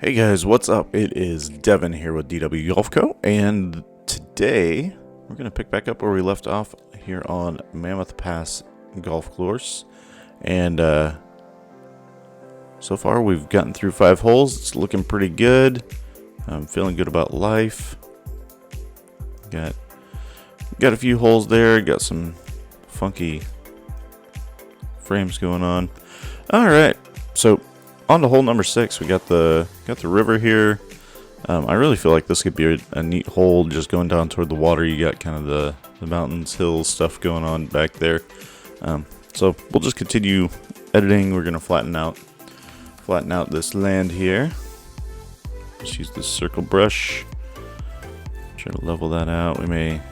Hey guys, what's up? It is Devin here with DW Golf Co. And today we're going to pick back up where we left off here on Mammoth Pass Golf Course. And so far we've gotten through 5 holes. It's looking pretty good. I'm feeling good about life. Got a few holes there. Got some funky frames going on. All right, so on to hole number 6. We got the river here. I really feel like this could be a neat hole, just going down toward the water. You got kind of the mountains, hills, stuff going on back there. So we'll just continue editing. We're gonna flatten out this land here. Just use this circle brush. Try to level that out. We may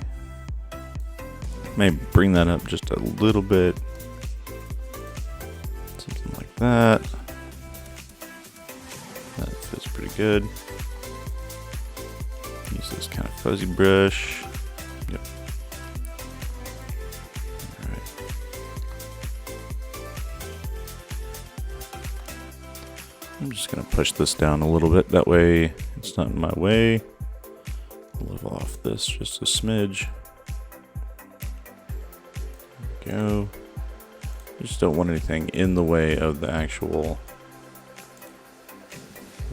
bring that up just a little bit. Something like that. That feels pretty good. Use this kind of fuzzy brush. Yep. Alright. I'm just going to push this down a little bit. That way it's not in my way. Level off this just a smidge. There we go. I just don't want anything in the way of the actual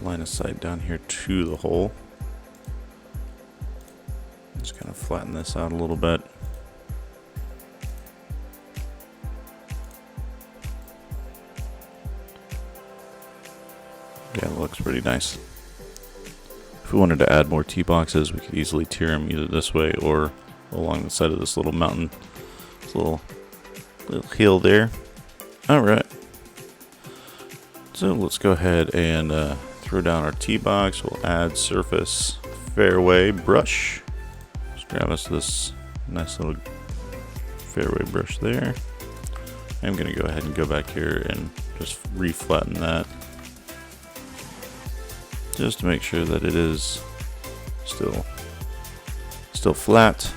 line of sight down here to the hole. Just kind of flatten this out a little bit. Yeah, it looks pretty nice. If we wanted to add more tee boxes, we could easily tier them either this way or along the side of this little mountain, this little hill there. All right. So let's go ahead and throw down our tee box. We'll add surface fairway brush. Just grab us this nice little fairway brush there. I'm going to go ahead and go back here and just reflatten that, just to make sure that it is still flat.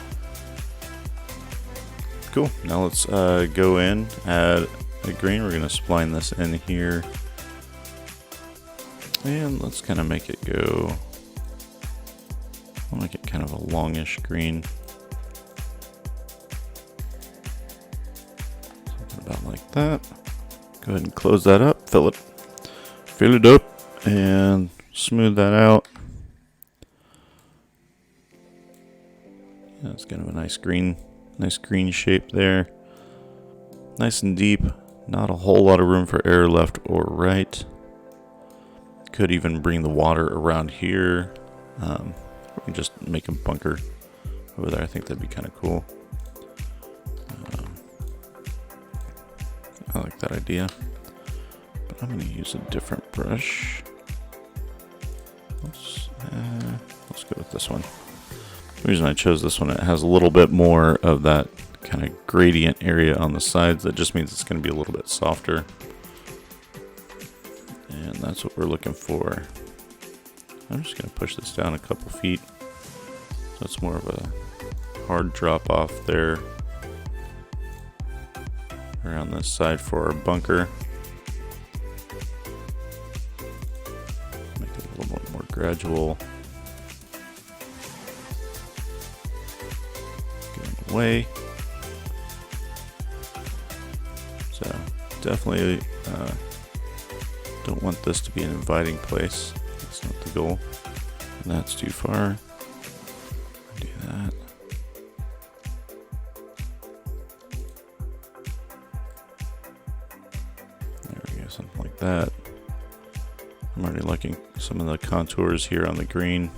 Cool. Now let's go in, add a green. We're going to spline this in here. And let's kind of make it go, I'll make it kind of a longish green. Something about like that. Go ahead and close that up, fill it up, and smooth that out. Yeah, it's kind of a nice green shape there. Nice and deep. Not a whole lot of room for error left or right. Could even bring the water around here. We can just make a bunker over there. I think that'd be kind of cool. I like that idea. But I'm going to use a different brush. Let's go with this one. The reason I chose this one, it has a little bit more of that kind of gradient area on the sides. That just means it's going to be a little bit softer. And that's what we're looking for. I'm just going to push this down a couple feet. So it's more of a hard drop off there around this side for our bunker. Make it a little bit more gradual. Get in the way. So definitely don't want this to be an inviting place. That's not the goal. And that's too far. Do that. There we go, something like that. I'm already liking some of the contours here on the green.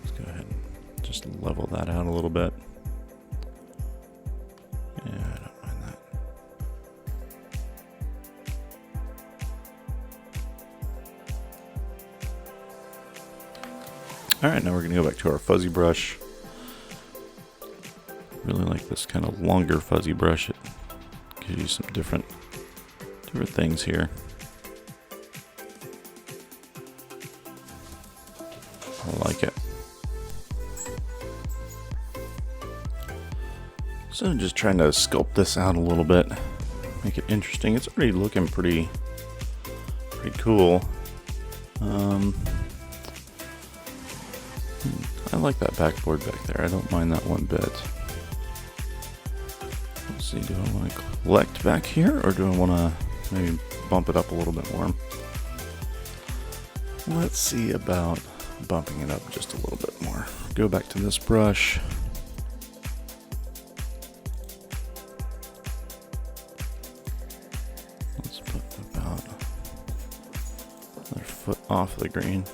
Let's go ahead and just level that out a little bit. Yeah, I don't mind that. Alright, now we're going to go back to our fuzzy brush. Really like this kind of longer fuzzy brush. It gives you some different things here. I like it. So I'm just trying to sculpt this out a little bit, make it interesting. It's already looking pretty cool. I like that backboard back there. I don't mind that one bit. Let's see, do I want to collect back here, or do I want to maybe bump it up a little bit more? Let's see about bumping it up just a little bit more. Go back to this brush. Let's put about another foot off the green.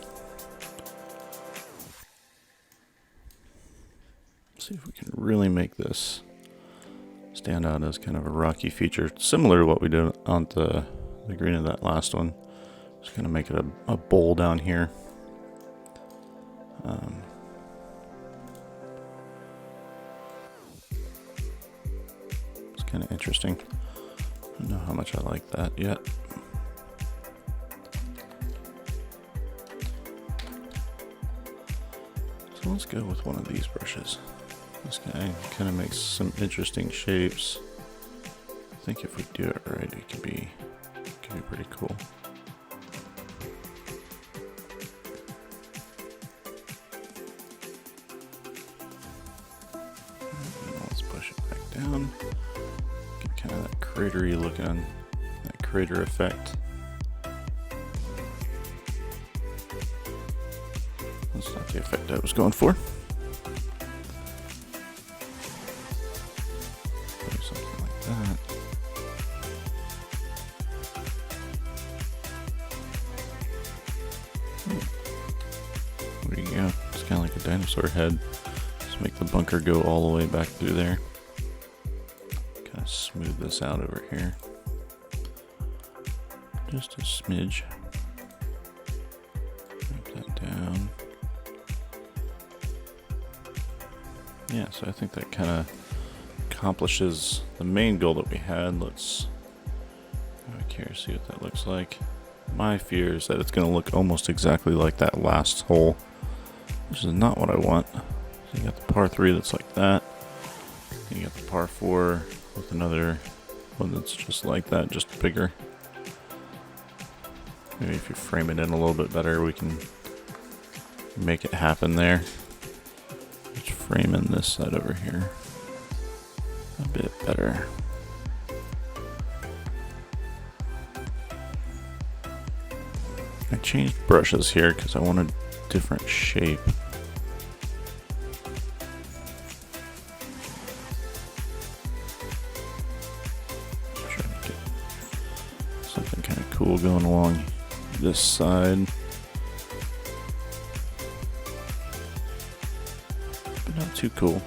See if we can really make this stand out as kind of a rocky feature, similar to what we did on the green of that last one. Just gonna make it a bowl down here. It's kind of interesting. I don't know how much I like that yet. So let's go with one of these brushes. This guy kind of makes some interesting shapes. I think if we do it right, it could be pretty cool. Let's push it back down. Get kind of that cratery looking, that crater effect. That's not the effect I was going for. Something like that. There you go. It's kind of like a dinosaur head. Just make the bunker go all the way back through there. Kind of smooth this out over here. Just a smidge. Write that down. Yeah, so I think that kind of accomplishes the main goal that we had. Let's go back here, see what that looks like. My fear is that it's going to look almost exactly like that last hole, which is not what I want. So you got the par 3 that's like that. And you got the par 4 with another one that's just like that, just bigger. Maybe if you frame it in a little bit better, we can make it happen there. Just frame in this side over here a bit better. I changed brushes here because I want a different shape. Try to get something kind of cool going along this side. But not too cool.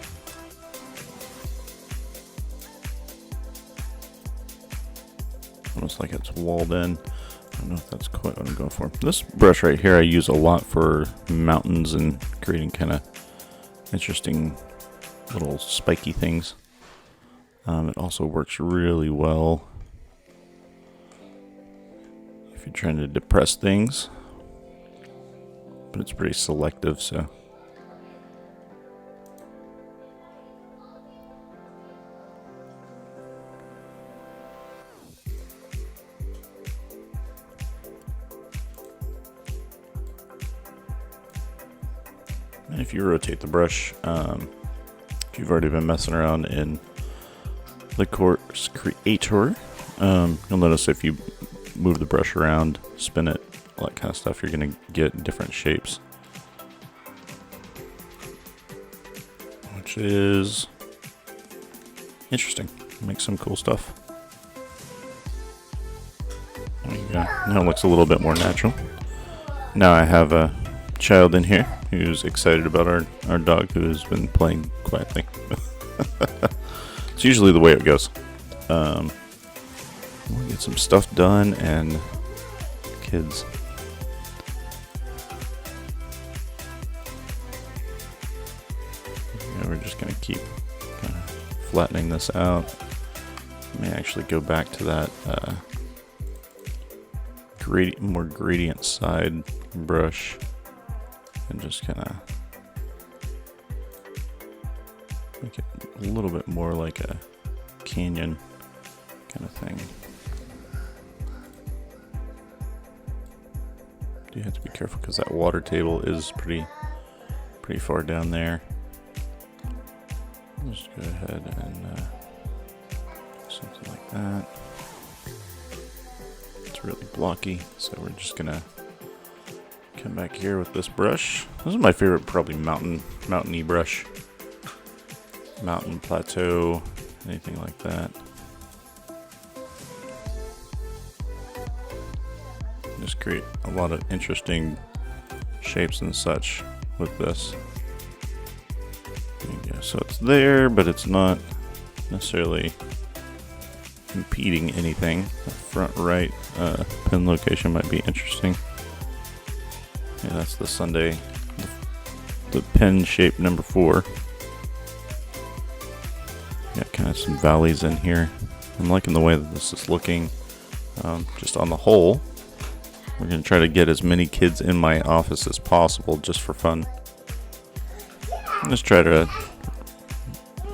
Almost like it's walled in. I don't know if that's quite what I'm going for. This brush right here I use a lot for mountains and creating kind of interesting little spiky things. It also works really well if you're trying to depress things, but it's pretty selective, so. And if you rotate the brush, if you've already been messing around in the Course Creator, you'll notice if you move the brush around, spin it, all that kind of stuff, you're going to get different shapes. Which is interesting. Makes some cool stuff. There you go. Now it looks a little bit more natural. Now I have a child in here who's excited about our dog who has been playing quietly. It's usually the way it goes. We'll get some stuff done and kids. Yeah, we're just gonna keep kind of flattening this out. I may actually go back to that more gradient side brush and just kind of make it a little bit more like a canyon kind of thing. You have to be careful because that water table is pretty far down there. Just go ahead and something like that. It's really blocky, so we're just gonna come back here with this brush. This is my favorite, probably mountainy brush. Mountain, plateau, anything like that. Just create a lot of interesting shapes and such with this. There you go. So it's there, but it's not necessarily impeding anything. The front right pin location might be interesting. Yeah, that's the Sunday, the pin shape number 4. Got kind of some valleys in here. I'm liking the way that this is looking. Just on the whole, we're going to try to get as many kids in my office as possible just for fun. Just try to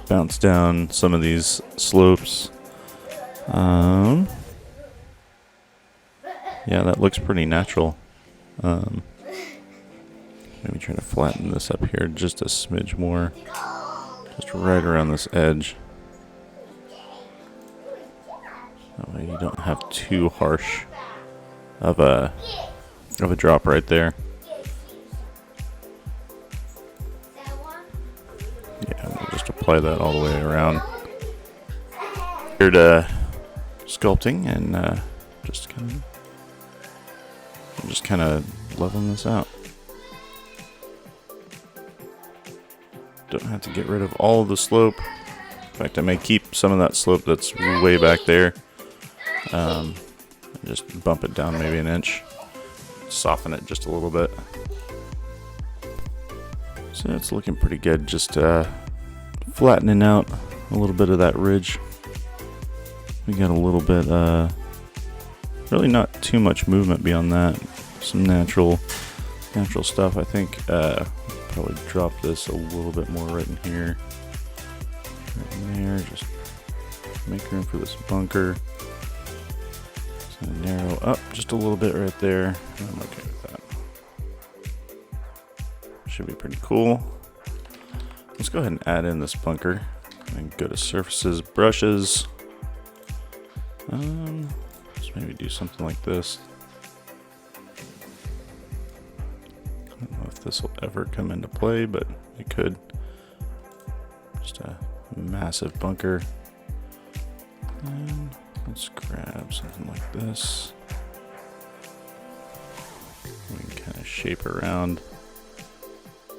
bounce down some of these slopes. Yeah, that looks pretty natural. Maybe try to flatten this up here just a smidge more. Just right around this edge. That way you don't have too harsh of a drop right there. Yeah, we'll just apply that all the way around. Here to sculpting and just kind of leveling this out. Don't have to get rid of all of the slope. In fact, I may keep some of that slope that's way back there. And just bump it down maybe an inch. Soften it just a little bit. So it's looking pretty good. Just flattening out a little bit of that ridge. We got a little bit, really not too much movement beyond that. Some natural stuff. I think probably drop this a little bit more right in here. Right in there. Just make room for this bunker. So narrow up just a little bit right there. I'm okay with that. Should be pretty cool. Let's go ahead and add in this bunker. And go to surfaces, brushes. Let's maybe do something like this. I don't know if this will ever come into play, but it could. Just a massive bunker. And let's grab something like this. We can kind of shape around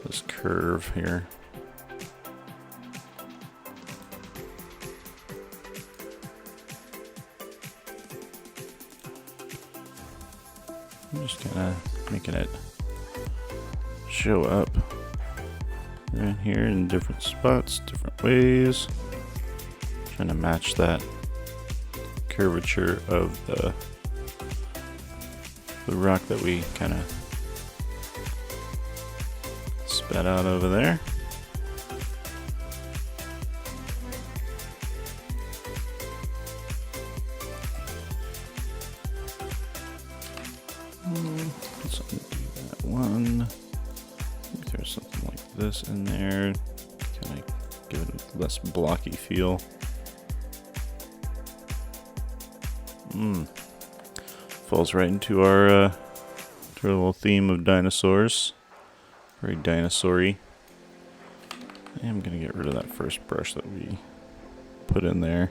this curve here. I'm just kind of making it show up right here in different spots, different ways. Trying to match that curvature of the rock that we kind of spat out over there. Let's undo that one. Maybe there's something like this in there. Kind of give it a less blocky feel. Falls right into our little theme of dinosaurs. Very dinosaur-y. I'm gonna get rid of that first brush that we put in there.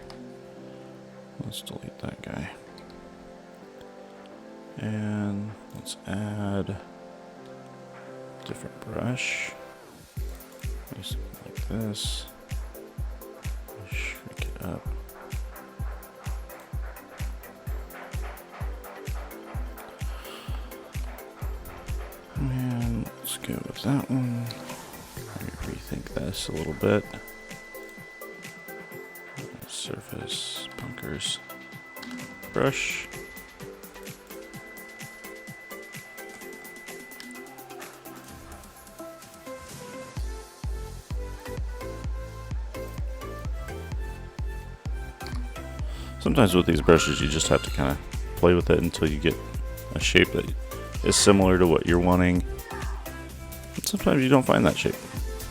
Let's delete that guy. And let's add a different brush. Maybe something like this. Shrink it up. And let's go with that one. Maybe rethink this a little bit. Surface, bunkers, brush. Sometimes with these brushes you just have to kind of play with it until you get a shape that is similar to what you're wanting. And sometimes you don't find that shape.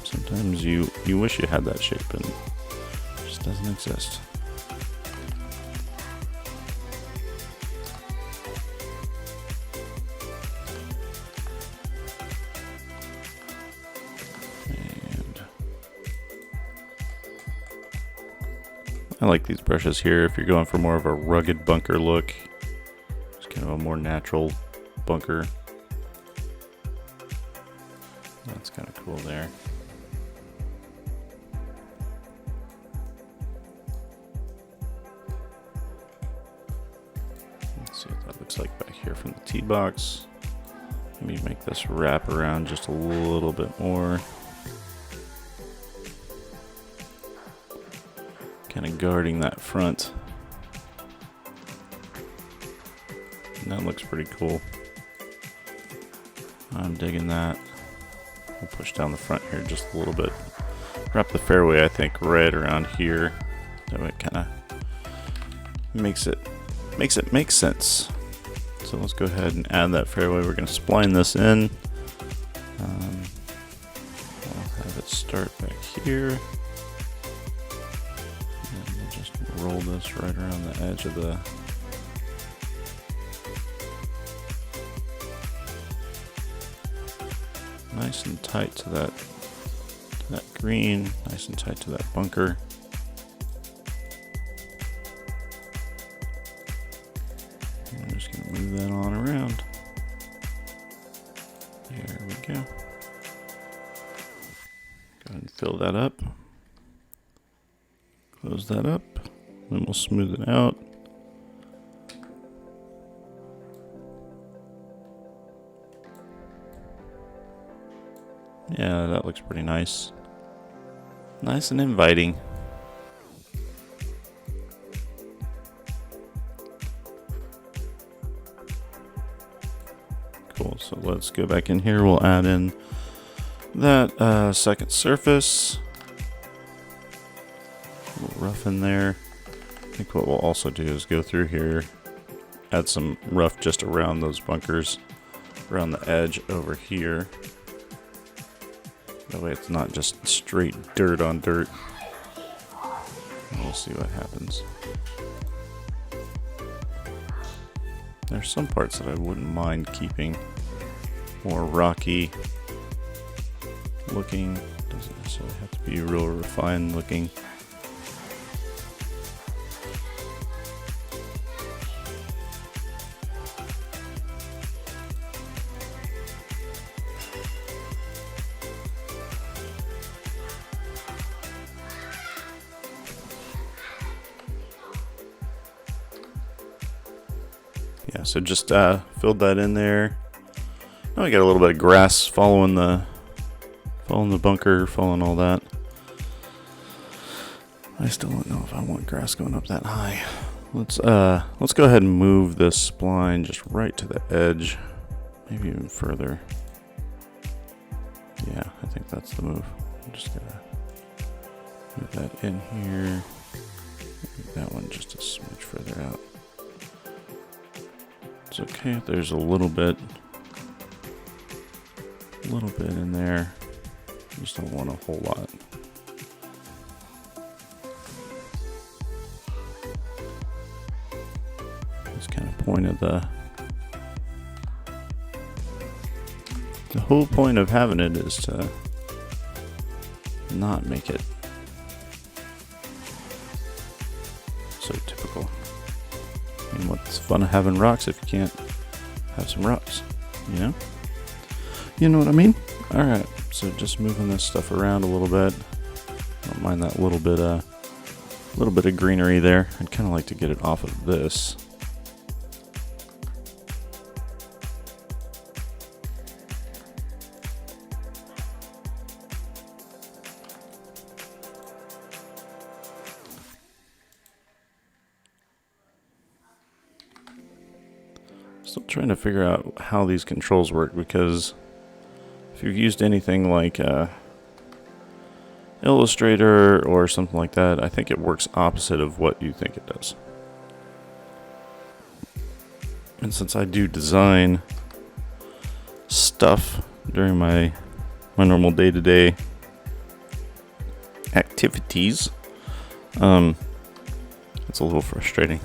Sometimes you wish you had that shape and it just doesn't exist. I like these brushes here if you're going for more of a rugged bunker look. It's kind of a more natural bunker. That's kind of cool there. Let's see what that looks like back here from the tee box. Let me make this wrap around just a little bit more. Kind of guarding that front. And that looks pretty cool. I'm digging that. We'll push down the front here just a little bit. Wrap the fairway, I think, right around here. That way it kind of makes it make sense. So let's go ahead and add that fairway. We're going to spline this in. I'll have it start back here. Roll this right around the edge of the nice and tight to that green, nice and tight to that bunker. And I'm just gonna move that on around. There we go. Go ahead and fill that up. Close that up. Then we'll smooth it out. Yeah, that looks pretty nice. Nice and inviting. Cool, so let's go back in here. We'll add in that second surface. A little rough in there. I think what we'll also do is go through here, add some rough just around those bunkers, around the edge over here. That way it's not just straight dirt on dirt. And we'll see what happens. There's some parts that I wouldn't mind keeping more rocky looking. Doesn't necessarily have to be real refined looking. Yeah, so just filled that in there. Now we got a little bit of grass following the bunker, following all that. I still don't know if I want grass going up that high. Let's go ahead and move this spline just right to the edge, maybe even further. Yeah, I think that's the move. I'm just gonna move that in here. Move that one just a smidge further out. It's okay if there's a little bit in there. Just don't want a whole lot. That's kind of point of the whole point of having it is to not make it so typical. I mean, what's the fun of having rocks if you can't have some rocks, you know? You know what I mean? Alright, so just moving this stuff around a little bit. Don't mind that little bit of greenery there. I'd kind of like to get it off of this. Still trying to figure out how these controls work, because if you've used anything like Illustrator or something like that, I think it works opposite of what you think it does. And since I do design, stuff during my normal day-to-day activities. It's a little frustrating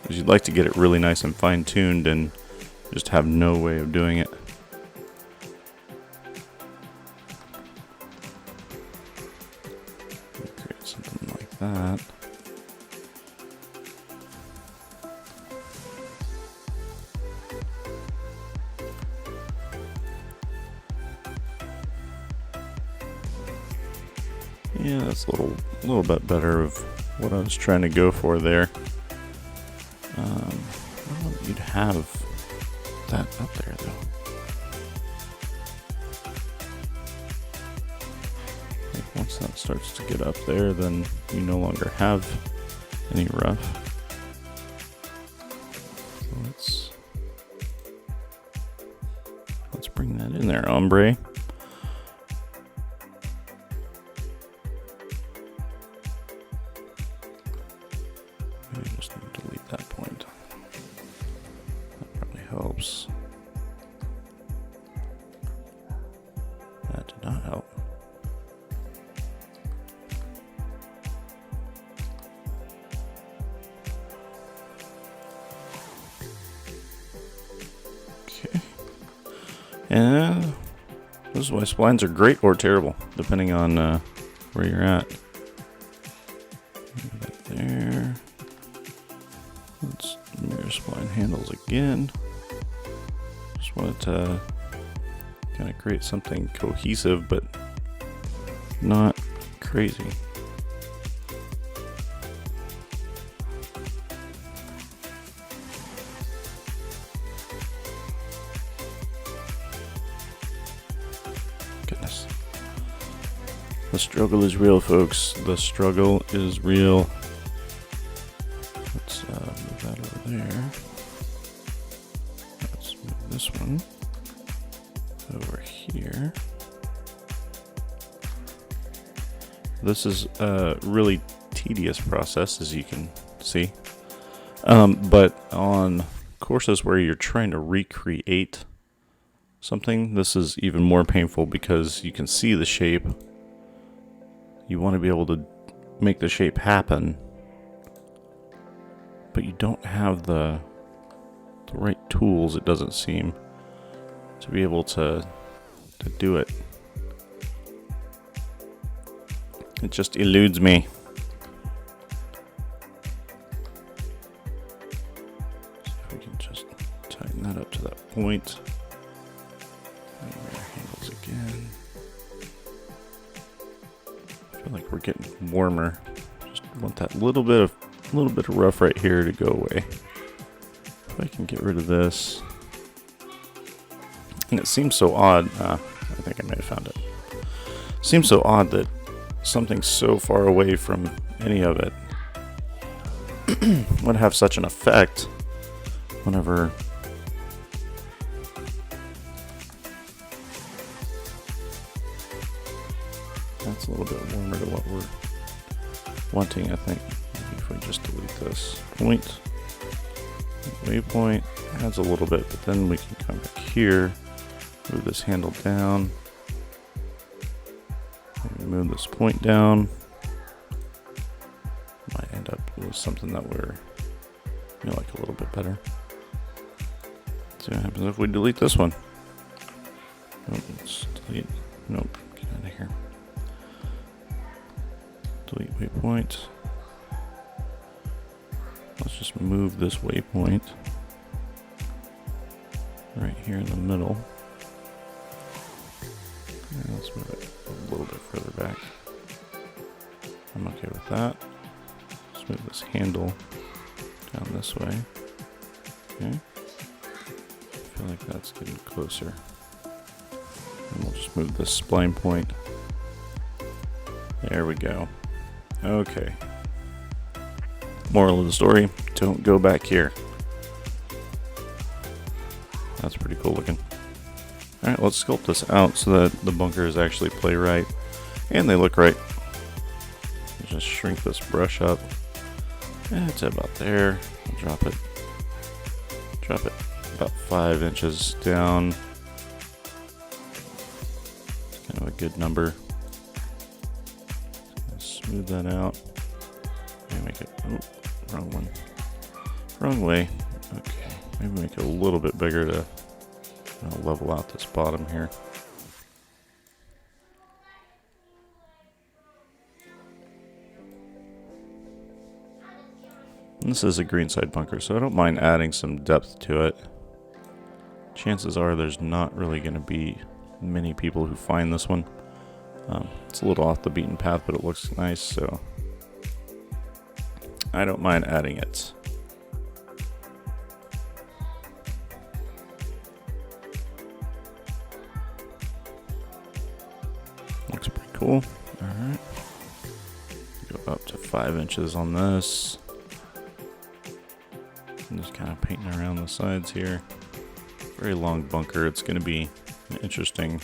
because you'd like to get it really nice and fine-tuned and just have no way of doing it. Create something like that. Yeah, that's a little bit better of what I was trying to go for there. I don't know if you'd have that up there though. Like once that starts to get up there, then you no longer have any rough. So let's bring that in there, ombre. Maybe just delete that point. That probably helps. That did not help. Okay. And this is why splines are great or terrible, depending on where you're at. There. Let's mirror spline handles again. Just wanted to kind of create something cohesive, but not crazy. Goodness. The struggle is real, folks. The struggle is real. Let's move that over there. Let's move this one over here. This is a really tedious process, as you can see. But on courses where you're trying to recreate something, this is even more painful because you can see the shape. You want to be able to make the shape happen, but you don't have the right tools, it doesn't seem, to be able to do it. It just eludes me. See if we can just tighten that up to that point. And mirror handles again. I feel like we're getting warmer. Just want that little bit of rough right here to go away. If I can get rid of this. And it seems so odd. I think I may have found it. Seems so odd that something so far away from any of it would have such an effect whenever that's a little bit warmer to what we're wanting, I think. Maybe if we just delete this point, waypoint adds a little bit, but then we can come back here, move this handle down, maybe move this point down. Might end up with something that we're like a little bit better. See what happens if we delete this one. Nope, let's delete. Nope, get out of here. Delete waypoint. Let's just move this waypoint right here in the middle. And let's move it a little bit further back. I'm okay with that. Let's move this handle down this way. Okay. I feel like that's getting closer. And we'll just move this spline point. There we go. Okay. Moral of the story, don't go back here. That's pretty cool looking. Alright, let's sculpt this out so that the bunkers actually play right and they look right. Just shrink this brush up. And it's about there. I'll drop it about 5 inches down. good number. Smooth that out. Maybe make it, oh, wrong one. Wrong way. Okay, maybe make it a little bit bigger to level out this bottom here. And this is a greenside bunker, so I don't mind adding some depth to it. Chances are there's not really going to be many people who find this one. It's a little off the beaten path, but it looks nice, so I don't mind adding it. Looks pretty cool. Alright. Go up to 5 inches on this. I'm just kind of painting around the sides here. Very long bunker. It's going to be an interesting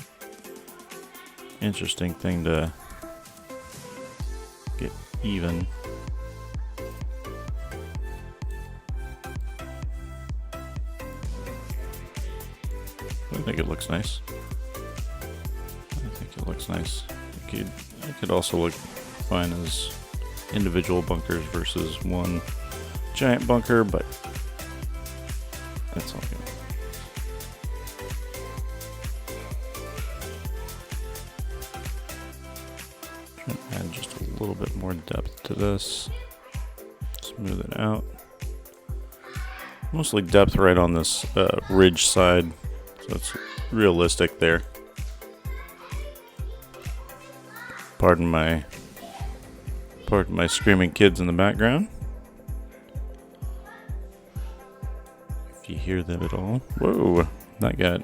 thing to get even. I think it looks nice. It could also look fine as individual bunkers versus one giant bunker, but that's all good. Try to add just a little bit more depth to this. Smooth it out. Mostly depth right on this ridge side, so it's realistic there. Pardon my screaming kids in the background. If you hear them at all. Whoa, that got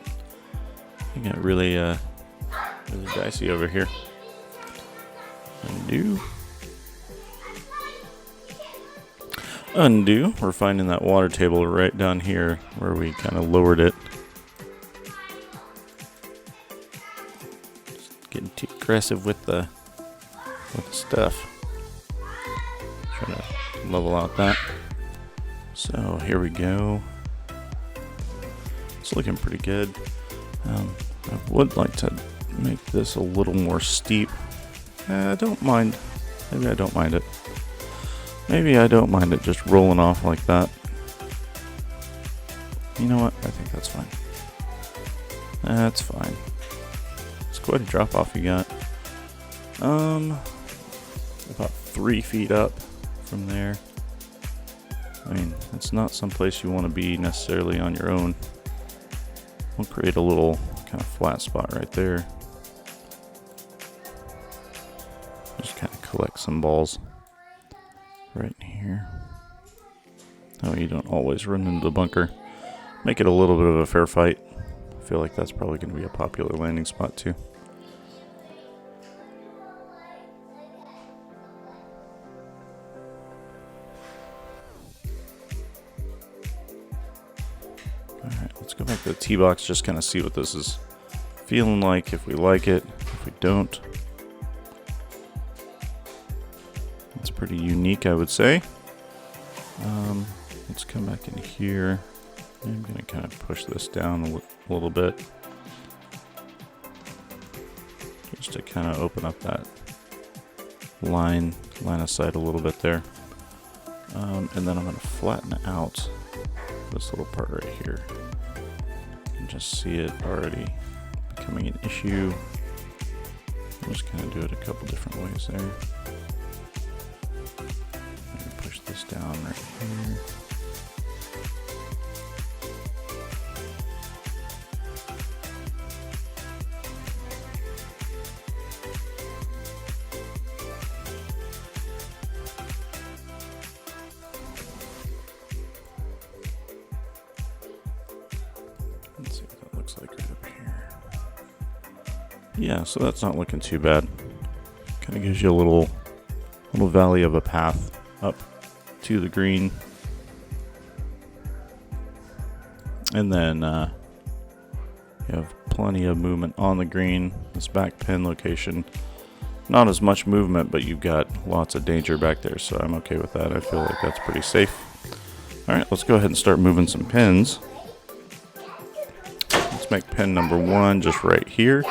really dicey over here. Undo. We're finding that water table right down here where we kind of lowered it. Just getting too aggressive with the stuff. Try to level out that. So here we go. It's looking pretty good. I would like to make this a little more steep. I don't mind. Maybe I don't mind it. Maybe I don't mind it just rolling off like that. You know what? I think that's fine. That's fine. It's quite a drop off you got. About 3 feet up from there. I mean, it's not someplace you want to be necessarily on your own. We'll create a little kind of flat spot right there. Just kind of collect some balls right here. That way you don't always run into the bunker. Make it a little bit of a fair fight. I feel like that's probably going to be a popular landing spot too. Alright, let's go back to the tee box, just kind of see what this is feeling like, if we like it, if we don't. It's pretty unique, I would say. Let's come back in here. I'm going to kind of push this down a little bit, just to kind of open up that line of sight a little bit there. And then I'm going to flatten out this little part right here. You can just see it already becoming an issue. I'm just going to do it a couple different ways there. Push this down right here. Let's see what that looks like right up here. Yeah, so that's not looking too bad. Kind of gives you a little valley of a path up to the green. And then you have plenty of movement on the green. This back pin location, not as much movement, but you've got lots of danger back there, so I'm okay with that. I feel like that's pretty safe. Alright, let's go ahead and start moving some pins. Let's make pin number 1 just right here.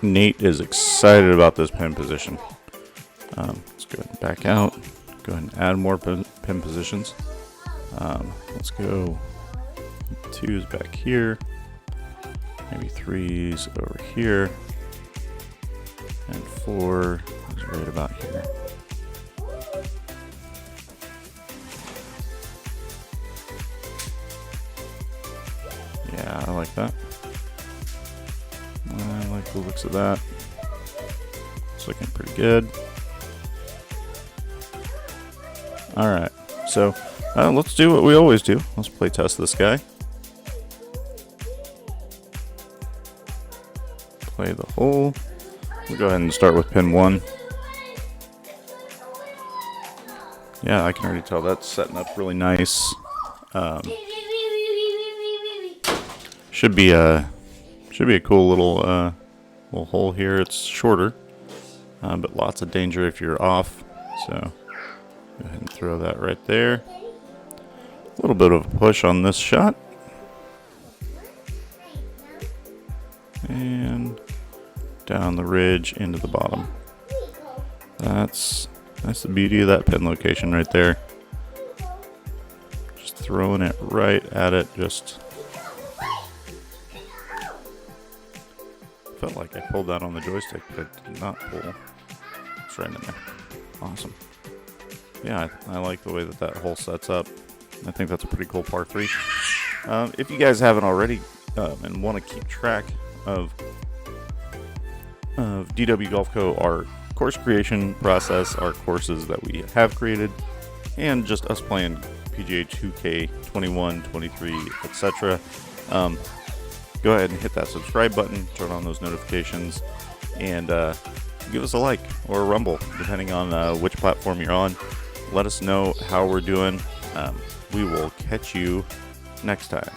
Nate is excited about this pin position. Let's go ahead and back out. Go ahead and add more pin positions. Let's go 2s back here. Maybe 3s over here. And 4 is right about here. Yeah, I like that. I like the looks of that. It's looking pretty good. Alright, so let's do what we always do. Let's play test this guy. Play the hole. We'll go ahead and start with pin 1. Yeah, I can already tell that's setting up really nice. Should be a cool little hole here. It's shorter, but lots of danger if you're off. So go ahead and throw that right there. A little bit of a push on this shot, and down the ridge into the bottom. That's the beauty of that pin location right there. Just throwing it right at it. Just felt like I pulled that on the joystick, but I did not pull. It's right in there. Awesome. Yeah, I like the way that whole sets up. I think that's a pretty cool par 3. If you guys haven't already and want to keep track of DW Golf Co., our course creation process, our courses that we have created, and just us playing PGA 2K 21, 23, etc. Go ahead and hit that subscribe button, turn on those notifications, and give us a like or a rumble, depending on which platform you're on. Let us know how we're doing. We will catch you next time.